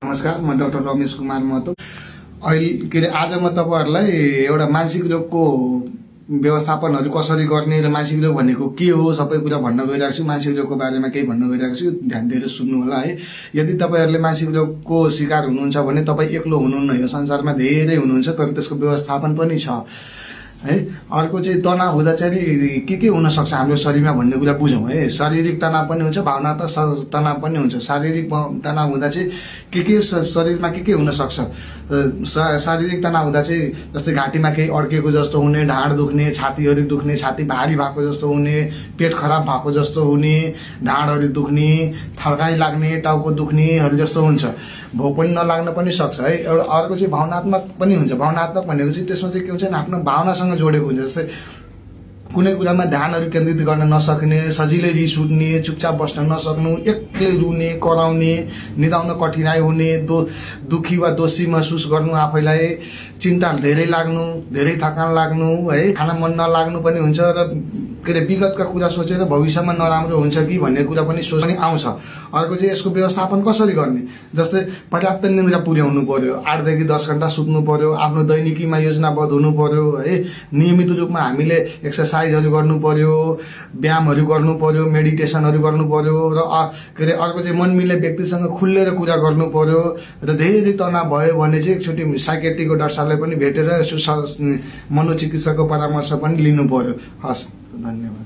नमस्कार, म डाक्टर रमेश कुमार महतो। अहिले के अरे आज म तपाईहरुलाई एउटा मानसिक रोगको व्यवस्थापनहरु कसरी गर्ने र मानसिक रोग भनेको के हो सबै कुरा भन्न गइरहेको छु। मानसिक रोगको बारेमा केही भन्न गइरहेको छु, ध्यान दिएर सुन्नु होला है। यदि तपाईहरुले मानसिक रोगको शिकार हुनुहुन्छ भने तपाई एक्लो हुनुहुन्न, यो संसारमा धेरै हुनुहुन्छ, तर त्यसको व्यवस्थापन पनि छ है। अर्को चाहिँ तनाव हुँदा चाहिँ के हुन सक्छ हाम्रो शरीरमा भन्ने कुरा बुझौं है। शारीरिक तनाव पनि हुन्छ, भावनात्मक तनाव पनि हुन्छ। शारीरिक तनाव हुँदा चाहिँ के शरीरमा के हुन सक्छ। शारीरिक तनाव हुँदा चाहिँ जस्तै घाँटीमा केही अड्केको जस्तो हुने, ढाड दुख्ने, छातीहरु दुख्ने, छाती भारी भएको जस्तो हुने, पेट खराब भएको जस्तो हुने, ढाडहरु दुख्ने, थर्काई लाग्ने, टाउको दुख्नेहरु जस्तो हुन्छ। भोक पनि नलाग्न पनि सक्छ है। एउटा अर्को चाहिँ भावनात्मक पनि हुन्छ। भावनात्मक भनेको चाहिँ त्यसमा चाहिँ के हुन्छ भने आफ्नो भावनासँग जोडेको हुन्छ। जस्तै कुनै कुरामा ध्यानहरु केन्द्रित गर्न नसक्ने, सजिलै रिस उठ्ने, चुपचाप बस्न नसक्नु, एक्लै रुने, कराउने, निदाउन कठिनाइ हुने, दुखी वा दोषी महसुस गर्नु, आफैलाई चिन्ता धेरै लाग्नु, धेरै थकान लाग्नु है, खाना मन नलाग्नु पनि हुन्छ र के अरे विगतका कुरा सोचेर भविष्यमा नराम्रो हुन्छ कि भन्ने कुरा पनि सोच्ने आउँछ। अर्को चाहिँ यसको व्यवस्थापन कसरी गर्ने। जस्तै पर्याप्त निद्रा पुर्याउनु पर्यो, 8 देखि 10 घण्टा सुत्नु पर्यो, आफ्नो दैनिकीमा योजनाबद्ध हुनु पर्यो है। नियमित रूपमा हामीले एक्सरसाइजहरु गर्नु पर्यो, व्यायामहरु गर्नु पर्यो, मेडिटेसनहरु गर्नु पर्यो र के अरे अर्को चाहिँ मन मिल्ने व्यक्तिसँग खुलेर कुरा गर्नु पर्यो र धेरै तनाव भयो भने चाहिँ एकचोटि साइकियाट्रिकको डाक्टरलाई पनि भेटेर मनोचिकित्सकको परामर्श पनि लिनु पर्यो। हस्, धन्यवाद।